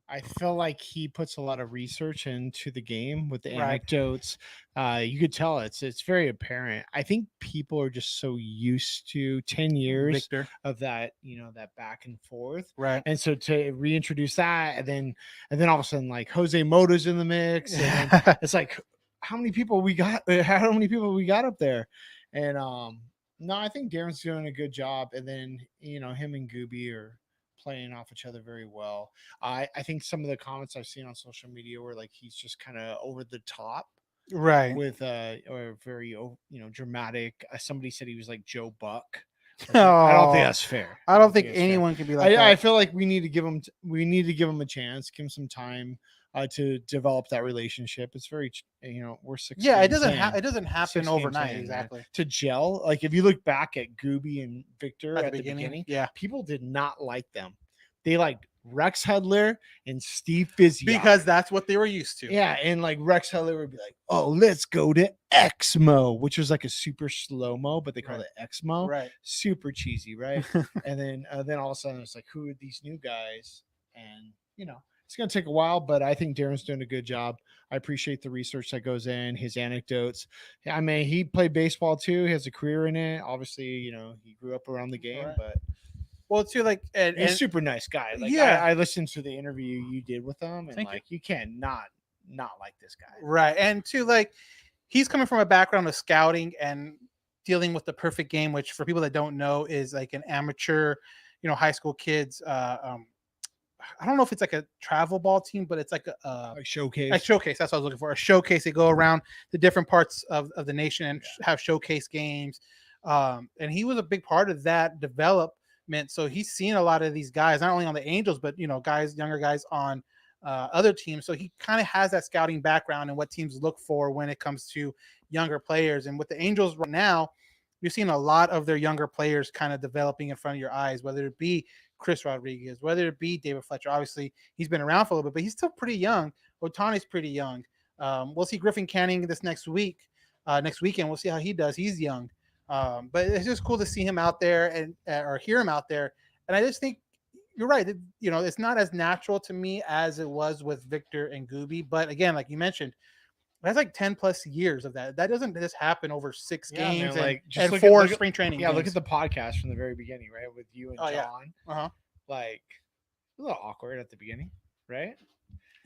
F: I feel like he puts a lot of research into the game with the anecdotes. You could tell it's very apparent. I think people are just so used to 10 years
E: Victor.
F: of that, that back and forth.
E: Right.
F: And so to reintroduce that, and then all of a sudden, like, Jose Moto's in the mix, and then it's like, how many people we got up there? And no, I think Darren's doing a good job. And then, him and Gooby are playing off each other very well. I think some of the comments I've seen on social media were like he's just kind of over the top,
E: right?
F: With or very dramatic. Somebody said he was like Joe Buck.
E: Oh,
F: I don't think that's fair.
E: I don't think anyone can be like that.
F: I feel like we need to give him a chance, give him some time to develop that relationship. It's very, we're 6.
E: Yeah, it doesn't happen overnight, exactly.
F: To gel, like if you look back at Gooby and Victor at the beginning,
E: yeah,
F: people did not like them. They liked Rex Hudler and Steve Fizzy
E: because that's what they were used to.
F: Yeah, and like Rex Hudler would be like, "Oh, let's go to Exmo," which was like a super slow mo, but they called it Exmo.
E: Right,
F: super cheesy, right? And then all of a sudden it's like, who are these new guys? And it's going to take a while, but I think Darren's doing a good job. I appreciate the research that goes in, his anecdotes. I mean, he played baseball too. He has a career in it. Obviously, he grew up around the game, but
E: well, too, like,
F: and he's a super nice guy. Like,
E: yeah,
F: I listened to the interview you did with him, and you can't not like this guy,
E: right? And too, like, he's coming from a background of scouting and dealing with the perfect game, which for people that don't know is like an amateur, high school kids. I don't know if it's like a travel ball team, but it's like a
F: showcase.
E: A showcase. That's what I was looking for. A showcase. They go around the different parts of the nation and have showcase games. And he was a big part of that development. So he's seen a lot of these guys, not only on the Angels, but younger guys on other teams. So he kind of has that scouting background and what teams look for when it comes to younger players. And with the Angels right now, you're seeing a lot of their younger players kind of developing in front of your eyes, whether it be Chris Rodriguez, whether it be David Fletcher. Obviously, he's been around for a little bit, but he's still pretty young. Ohtani's pretty young. We'll see Griffin Canning this next weekend. We'll see how he does. He's young. But it's just cool to see him out there and or hear him out there. And I just think you're right. It's not as natural to me as it was with Victor and Gooby. But again, like you mentioned, that's like 10 plus years of that. That doesn't just happen over 6 games and 4 spring training.
F: Yeah,
E: games.
F: look at the podcast from the very beginning, right? With you and John.
E: Yeah.
F: Like, a little awkward at the beginning, right?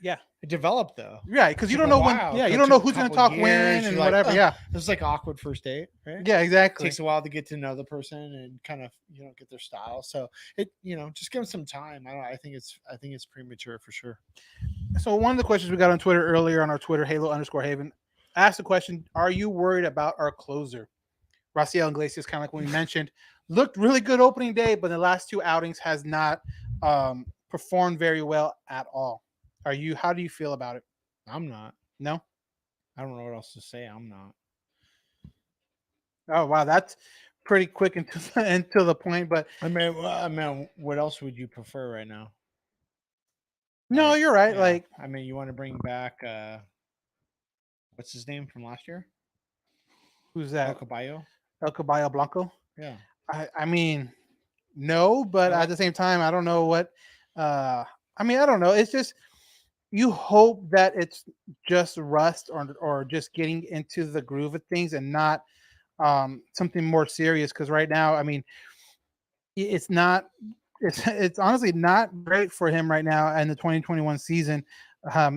E: Yeah.
F: It developed though.
E: Right, because you don't know when. Yeah, you don't know who's going to talk when and whatever. Yeah,
F: it's like awkward first date, right?
E: Yeah, exactly.
F: It takes a while to get to know the person and kind of get their style. So it just give them some time. I think it's premature for sure.
E: So one of the questions we got on Twitter earlier on our Twitter Halo_Haven asked the question: are you worried about our closer? Raciel Iglesias, kind of like when we mentioned, looked really good opening day, but in the last 2 outings has not performed very well at all. How do you feel about it?
F: I'm not.
E: No?
F: I don't know what else to say. I'm not.
E: Oh, wow. That's pretty quick and to the point. But
F: I mean, what else would you prefer right now?
E: No, you're right.
F: Yeah.
E: Like,
F: I mean, you want to bring back, what's his name from last year?
E: Who's that? El Caballo Blanco?
F: Yeah.
E: I mean, no, but at the same time, I don't know what, I don't know. It's just, you hope that it's just rust or just getting into the groove of things and not something more serious. Because right now, I mean, it's honestly not great for him right now in the 2021 season.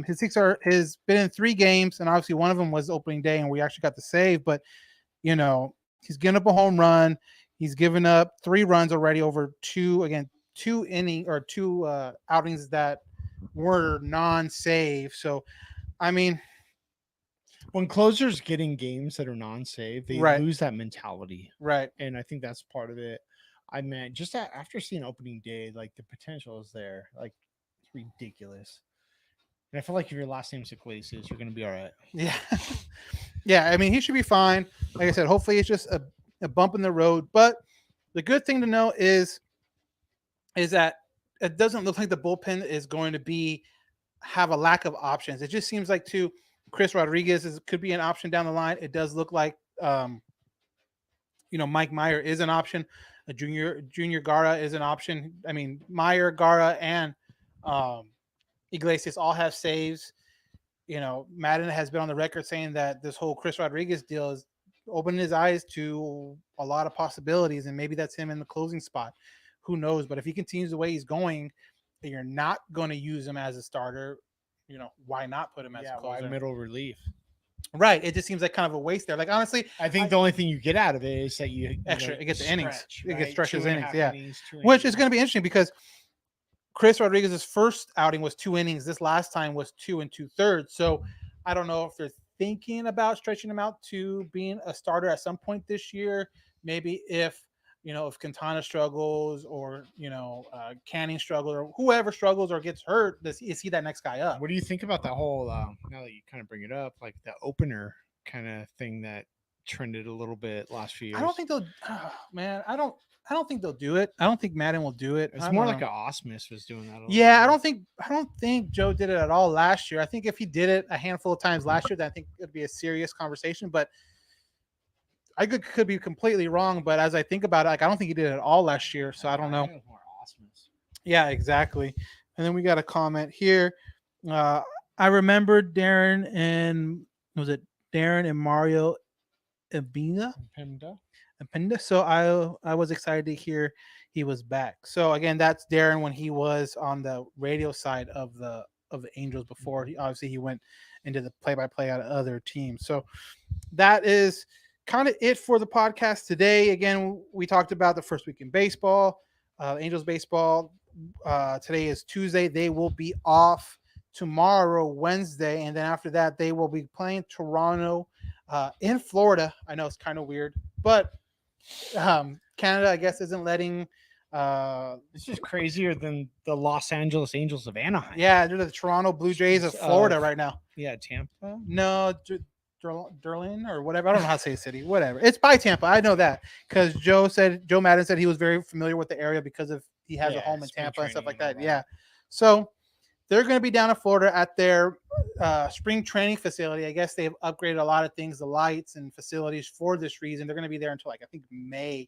E: His been in 3 games, and obviously one of them was opening day, and we actually got the save. But he's getting up a home run. He's given up 3 runs already over two outings that were non-save. So, I mean,
F: when closers get in games that are non-save, they lose that mentality.
E: Right.
F: And I think that's part of it. I mean, just after seeing opening day, like the potential is there. Like it's ridiculous. And I feel like if your last name's Iglesias, you're going to be all right.
E: Yeah. Yeah. I mean, he should be fine. Like I said, hopefully it's just a bump in the road. But the good thing to know is that it doesn't look like the bullpen is going to have a lack of options. It just seems like Chris Rodriguez could be an option down the line. It does look like, Mike Meyer is an option. Junior Gara is an option. I mean, Meyer, Gara, and Iglesias all have saves. Madden has been on the record saying that this whole Chris Rodriguez deal is opening his eyes to a lot of possibilities, and maybe that's him in the closing spot. Who knows? But if he continues the way he's going, and you're not going to use him as a starter, why not put him as a closer?
F: Why middle relief?
E: Right. It just seems like kind of a waste there. Like, honestly,
F: I think the only thing you get out of it is that you
E: it gets the innings.
F: Right?
E: It gets stretches innings. Yeah.
F: Which
E: is going to be interesting because Chris Rodriguez's first outing was 2 innings. This last time was 2 2/3. So I don't know if they're thinking about stretching him out to being a starter at some point this year. Maybe if Quintana struggles or, Canning struggles or whoever struggles or gets hurt, is he that next guy up?
F: What do you think about that whole, now that you kind of bring it up, like the opener kind of thing that trended a little bit last few years?
E: I don't think they'll, I don't think they'll do it. I don't think Madden will do it.
F: It's more like an Osmus was doing that.
E: Yeah, I don't think Joe did it at all last year. I think if he did it a handful of times last year, then I think it'd be a serious conversation. But I could be completely wrong. But as I think about it, like I don't think he did it at all last year. So I don't know. Yeah, exactly. And then we got a comment here. I remember Darren and Mario Epinda. So I was excited to hear he was back. So again, that's Darren when he was on the radio side of the Angels before. He went into the play-by-play at other teams. So that is kind of it for the podcast today. Again, we talked about the first week in baseball, Angels baseball. Today is Tuesday. They will be off tomorrow, Wednesday, and then after that, they will be playing Toronto in Florida. I know it's kind of weird, but Canada, I guess, isn't letting.
F: This is crazier than the Los Angeles Angels of Anaheim.
E: Yeah, they're the Toronto Blue Jays of Florida right now.
F: Yeah, Tampa.
E: No, Derlin or whatever. I don't know how to say the city. Whatever. It's by Tampa. I know that because Joe Madden said he was very familiar with the area because he has a home in Tampa and stuff like that. Yeah. So they're going to be down in Florida at their spring training facility. I guess they've upgraded a lot of things, the lights and facilities for this reason. They're going to be there until I think May.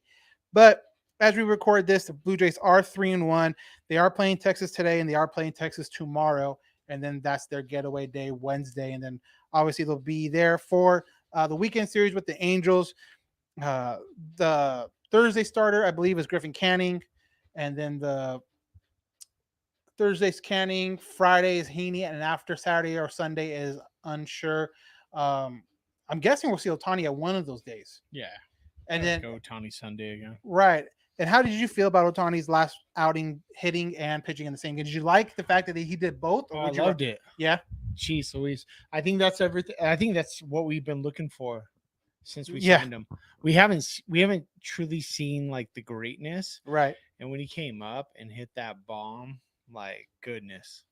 E: But as we record this, the Blue Jays are 3-1. They are playing Texas today and they are playing Texas tomorrow. And then that's their getaway day Wednesday. And then obviously they'll be there for the weekend series with the Angels. The Thursday starter, I believe, is Griffin Canning. And then the Thursday's Canning, Friday is Heaney, and after Saturday or Sunday is unsure. I'm guessing we'll see Ohtani at one of those days.
F: Yeah.
E: And then
F: go Ohtani Sunday again.
E: Right. And how did you feel about Ohtani's last outing, hitting and pitching in the same game? Did you like the fact that he did both?
F: I loved it.
E: Yeah.
F: Jeez Louise. I think that's everything. I think that's what we've been looking for since we signed him. We haven't truly seen like the greatness.
E: Right.
F: And when he came up and hit that bomb, like goodness.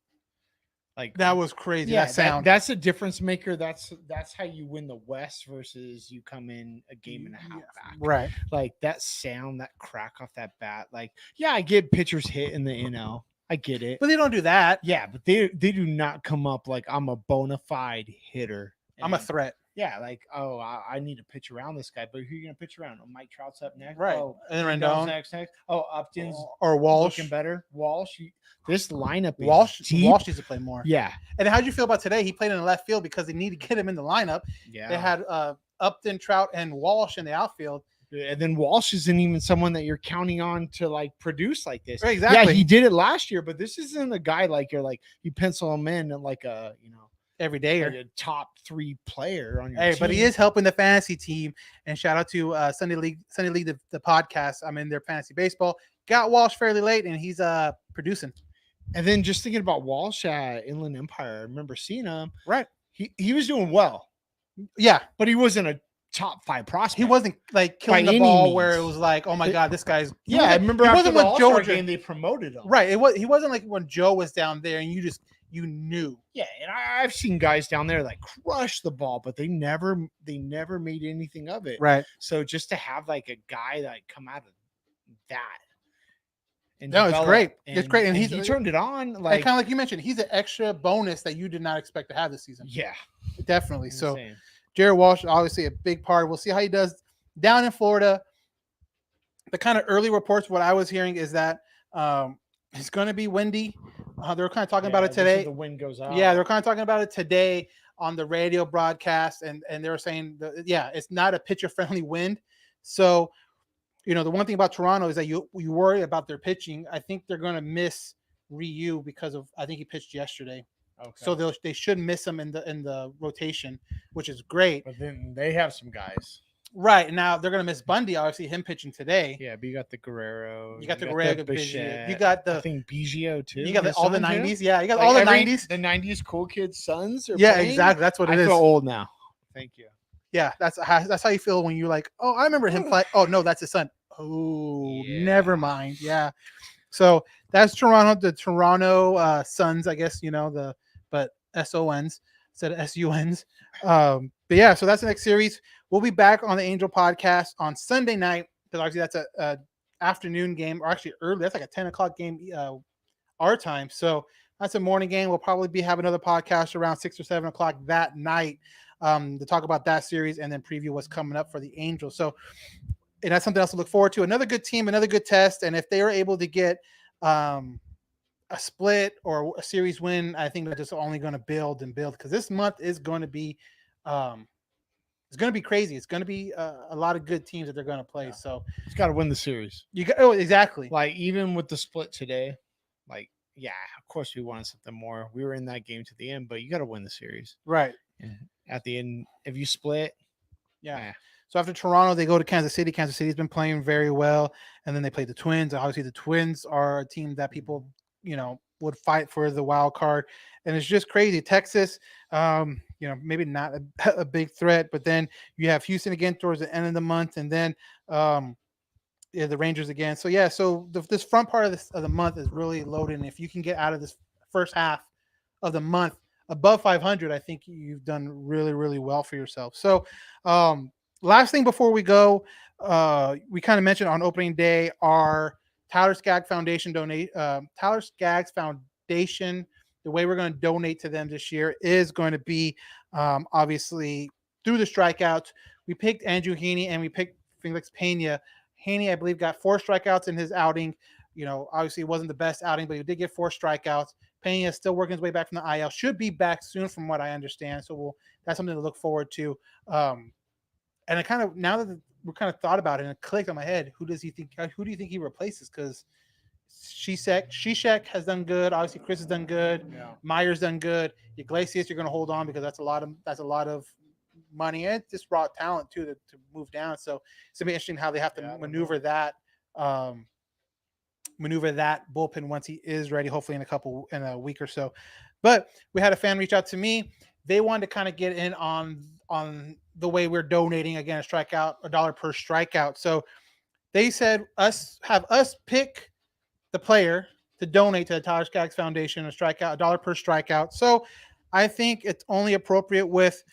F: Like
E: that was crazy.
F: Yeah,
E: that sound.
F: That's a difference maker. That's how you win the West versus you come in a game and a half back.
E: Right.
F: Like that sound, that crack off that bat. Like, yeah, I get pitchers hit in the NL. I get it.
E: But they don't do that.
F: Yeah, but they do not come up like I'm a bona fide hitter.
E: I'm a threat.
F: Yeah, like, oh, I need to pitch around this guy, but who are you going to pitch around? Oh, Mike Trout's up next.
E: Right.
F: Oh,
E: and then Rendon.
F: Next. Oh, Upton's
E: or Walsh.
F: Looking better. Walsh. This lineup is
E: Walsh
F: deep.
E: Walsh needs to play more.
F: Yeah.
E: And how'd you feel about today? He played in the left field because they needed to get him in the lineup.
F: Yeah.
E: They had Upton, Trout, and Walsh in the outfield.
F: And then Walsh isn't even someone that you're counting on to like produce like this.
E: Right, exactly.
F: Yeah, he did it last year, but this isn't a guy like you pencil him in and like a,
E: every day.
F: Like a top 3 player on your team.
E: But he is helping the fantasy team. And shout out to Sunday League, the podcast. I'm in their fantasy baseball. Got Walsh fairly late, and he's producing.
F: And then just thinking about Walsh at Inland Empire, I remember seeing him.
E: Right.
F: He was doing well.
E: Yeah.
F: But he wasn't a top 5 prospect.
E: He wasn't like killing the ball where it was like, oh my God, this guy's.
F: I remember
E: it wasn't
F: after the
E: Joe
F: game they promoted him.
E: Right. He wasn't like when Joe was down there and you knew.
F: Yeah, and I've seen guys down there like crush the ball, but they never made anything of it.
E: Right.
F: So just to have like a guy that come out of that. And
E: no, it's great. It's great. And
F: he turned it on. Like
E: kind of like you mentioned, he's an extra bonus that you did not expect to have this season.
F: Yeah.
E: Definitely.
F: Insane.
E: So Jared Walsh, obviously a big part. We'll see how he does down in Florida. The kind of early reports, what I was hearing is that it's going to be windy. They were kind of talking about it today.
F: The wind goes out.
E: Yeah, they were kind of talking about it today on the radio broadcast, and they were saying, it's not a pitcher-friendly wind. So, the one thing about Toronto is that you worry about their pitching. I think they're going to miss Ryu because I think he pitched yesterday. Okay. So they should miss him in the rotation, which is great.
F: But then they have some guys.
E: Right. Now they're going to miss Bundy, obviously him pitching today.
F: Yeah, but you got the Guerrero.
E: You got the Guerrero.
F: Bichette,
E: you got
F: I think Biggio too.
E: You got all the 90s.
F: Too?
E: Yeah, you got all the 90s.
F: The 90s cool kids' sons are
E: Yeah,
F: playing.
E: exactly. That's what it is.
F: I feel old now. Thank you.
E: Yeah, that's how you feel when you're like, oh, I remember him play. Oh, no, that's his son. Oh, never mind. Yeah. So that's Toronto, the Toronto Suns, I guess, but SONs instead of SUNs. But yeah, so that's the next series. We'll be back on the Angel podcast on Sunday night because obviously that's a afternoon game, or actually early. That's like a 10 o'clock game our time. So that's a morning game. We'll probably have another podcast around 6 or 7 o'clock that night to talk about that series and then preview what's coming up for the Angels. So and that's something else to look forward to. Another good team, another good test. And if they are able to get a split or a series win, I think they're just only going to build and build because this month is going to be it's going to be crazy. It's going to be a lot of good teams that they're going to play. Yeah. So
F: it's got to win the series.
E: Exactly.
F: Like even with the split today, like, yeah, of course we wanted something more. We were in that game to the end, but you got to win the series.
E: Right.
F: And at the end, if you split.
E: Yeah. So after Toronto, they go to Kansas City. Kansas City's been playing very well. And then they play the Twins. Obviously, the Twins are a team that people, would fight for the wild card. And it's just crazy. Texas, maybe not a big threat. But then you have Houston again towards the end of the month. And then the Rangers again. So, yeah, this front part of the month is really loaded. And if you can get out of this first half of the month above 500, I think you've done really, really well for yourself. So, last thing before we go, we kind of mentioned on opening day our Tyler Skaggs Foundation Tyler Skaggs Foundation. The way we're going to donate to them this year is going to be obviously through the strikeouts. We picked Andrew Heaney and we picked Felix Pena. Heaney, I believe, got 4 strikeouts in his outing. Obviously it wasn't the best outing, but he did get 4 strikeouts. Pena is still working his way back from the IL. Should be back soon, from what I understand. So that's something to look forward to. And I kind of, now that we kind of thought about it and it clicked on my head, who do you think he replaces? Because Shishak has done good. Obviously, Chris has done good. Yeah. Meyer's done good. Iglesias, you're going to hold on because that's a lot of money and just raw talent too to move down. So it's gonna be interesting how they have to maneuver that bullpen once he is ready. Hopefully in a week or so. But we had a fan reach out to me. They wanted to kind of get in on the way we're donating, again, $1 per strikeout. So they said have us pick the player to donate to the Tyler Skaggs Foundation, $1 per strikeout. So I think it's only appropriate with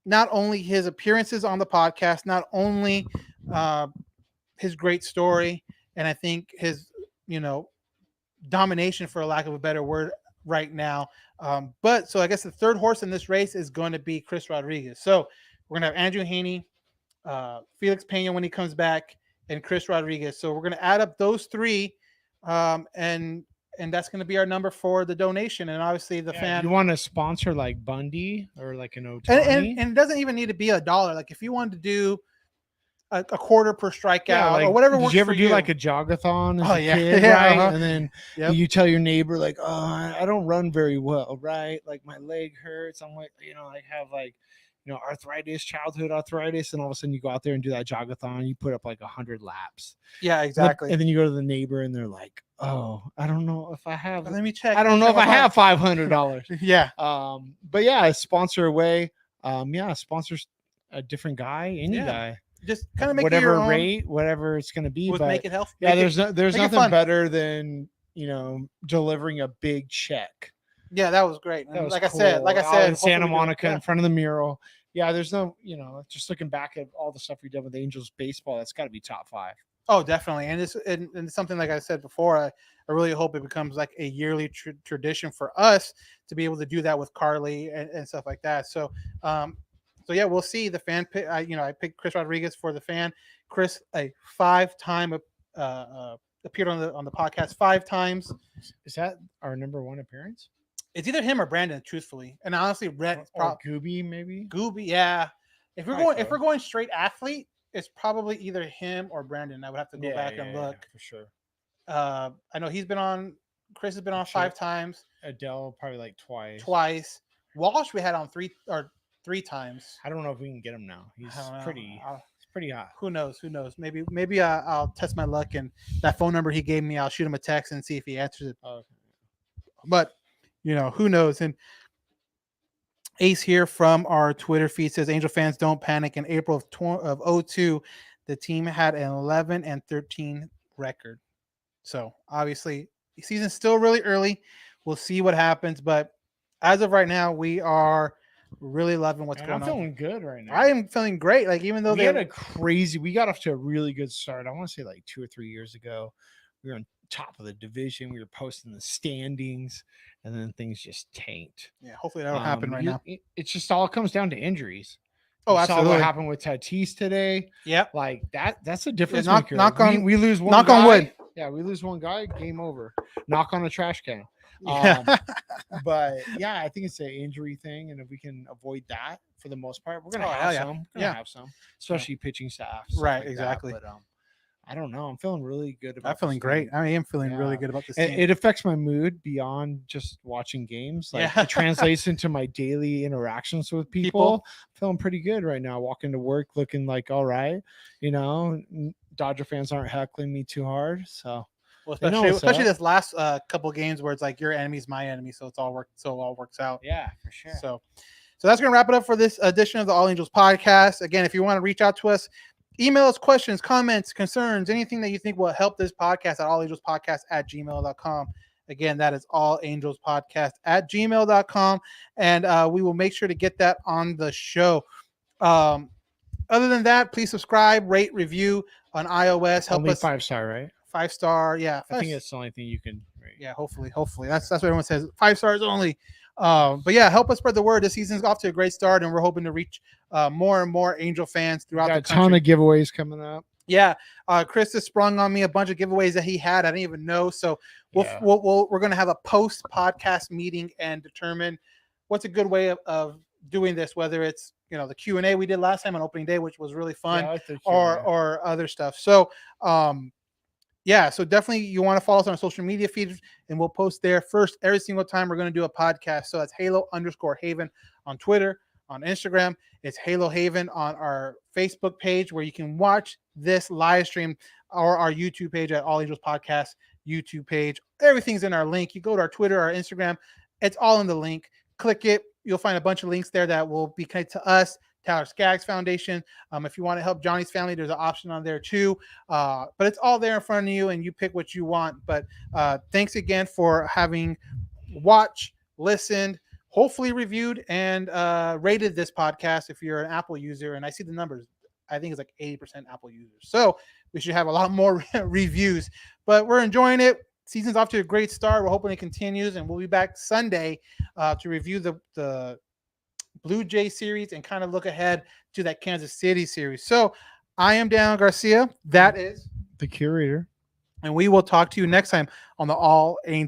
E: not only his appearances on the podcast, not only his great story, and I think his, domination, for a lack of a better word, right now. But so I guess the third horse in this race is going to be Chris Rodriguez. So we're going to have Andrew Heaney, Felix Pena when he comes back, and Chris Rodriguez. So we're going to add up those 3, and that's going to be our number for the donation. And obviously the fan.
F: You want to sponsor like Bundy or like an Ohtani?
E: And it doesn't even need to be $1. Like if you wanted to do a quarter per strikeout,
F: like,
E: or whatever
F: did
E: works
F: you ever
E: for
F: do
E: you.
F: like a jogathon as
E: Oh,
F: a
E: yeah.
F: kid,
E: Yeah,
F: right?
E: uh-huh.
F: And then
E: Yep.
F: you tell your neighbor like, oh, I don't run very well, right? Like my leg hurts. I'm like, I have like, arthritis, childhood arthritis, and all of a sudden you go out there and do that jogathon. You put up like 100 laps.
E: Yeah, exactly.
F: And then you go to the neighbor and they're like, oh, I don't know if I have.
E: Let me check.
F: I don't know if I have $500.
E: Yeah.
F: But yeah, sponsor away. Sponsors a different guy, any guy.
E: Just kind of make
F: whatever
E: your own
F: rate, whatever it's going to be. But
E: make it healthy.
F: Yeah, there's nothing
E: fun.
F: better than delivering a big check.
E: Yeah, that was great.
F: That was
E: like
F: cool.
E: I said,
F: in Santa Monica in front of the mural. Yeah, there's no, just looking back at all the stuff we did with Angels baseball, that's got to be top 5.
E: Oh, definitely. And it's something, like I said before, I really hope it becomes like a yearly tradition for us to be able to do that with Carly and stuff like that. So, yeah, we'll see. The fan pick. I picked Chris Rodriguez for the fan. Chris, a 5-time appeared on the podcast 5 times.
F: Is that our number 1 appearance?
E: It's either him or Brandon, truthfully. And honestly, Red
F: or Gooby, maybe.
E: Gooby, yeah. If we're going straight athlete, it's probably either him or Brandon. I would have to go back and look.
F: For sure.
E: I know Chris has been on 5 times.
F: Adele probably like
E: twice. Walsh we had on 3 times.
F: I don't know if we can get him now. He's pretty hot.
E: Who knows? Maybe I'll test my luck, and that phone number he gave me, I'll shoot him a text and see if he answers it.
F: Okay.
E: But who knows? And Ace here from our Twitter feed says, Angel fans, don't panic. In April of 2002, the team had an 11-13 record. So obviously, the season's still really early. We'll see what happens, but as of right now, we are really loving what's going on.
F: I'm feeling good right now.
E: I am feeling great. Like, even though
F: we got off to a really good start. I want to say like 2 or 3 years ago, we were on top of the division. We were posting the standings, and then things just tanked.
E: Yeah, hopefully that'll happen right now.
F: It's just all comes down to injuries.
E: Oh, absolutely.
F: Saw what happened with Tatis today.
E: Yep.
F: Like that's a difference
E: maker.
F: We lose one
E: knock
F: guy.
E: On wood.
F: Yeah, we lose one guy, game over. Knock on a trash can.
E: Yeah.
F: But yeah, I think it's an injury thing, and if we can avoid that for the most part, we're gonna have some. Have some, especially pitching staff.
E: Right,
F: like
E: exactly.
F: That. But I don't know. I'm feeling really good about.
E: I'm feeling great. I am feeling really good about this.
F: It affects my mood beyond just watching games. Like it translates into my daily interactions with people. Feeling pretty good right now. Walking to work looking like all right. Dodger fans aren't heckling me too hard, so.
E: Well, especially this last couple games where it's like your enemy's my enemy, so it all works out.
F: Yeah, for sure.
E: So that's gonna wrap it up for this edition of the All Angels podcast. Again, if you want to reach out to us, email us questions, comments, concerns, anything that you think will help this podcast at allangelspodcast@gmail.com. Again, that is allangelspodcast@gmail.com, and we will make sure to get that on the show. Other than that, please subscribe, rate, review on iOS. Help us
F: 5-star, right?
E: 5-star, yeah.
F: I think it's the only thing you can rate.
E: Yeah, hopefully. That's what everyone says. 5 stars only. But yeah, help us spread the word. This season's off to a great start, and we're hoping to reach more and more Angel fans throughout the country.
F: A ton of giveaways coming up.
E: Yeah, Chris has sprung on me a bunch of giveaways that he had. I didn't even know. So we're going to have a post-podcast meeting and determine what's a good way of doing this, whether it's the Q&A we did last time on opening day, which was really fun, or other stuff. So so definitely you want to follow us on our social media feed, and we'll post there first every single time we're going to do a podcast. So that's Halo_Haven on Twitter, on Instagram. It's Halo Haven on our Facebook page, where you can watch this live stream, or our YouTube page at All Angels Podcast YouTube page. Everything's in our link. You go to our Twitter, our Instagram. It's all in the link. Click it. You'll find a bunch of links there that will be connected to us, Tyler Skaggs Foundation. If you want to help Johnny's family, there's an option on there too. But it's all there in front of you, and you pick what you want. But thanks again for having watched, listened, hopefully reviewed, and rated this podcast if you're an Apple user. And I see the numbers. I think it's like 80% Apple users. So we should have a lot more reviews. But we're enjoying it. Season's off to a great start. We're hoping it continues, and we'll be back Sunday to review the Blue Jay series and kind of look ahead to that Kansas City series. So I am Dan Garcia. That is
F: the curator.
E: And we will talk to you next time on the All Angels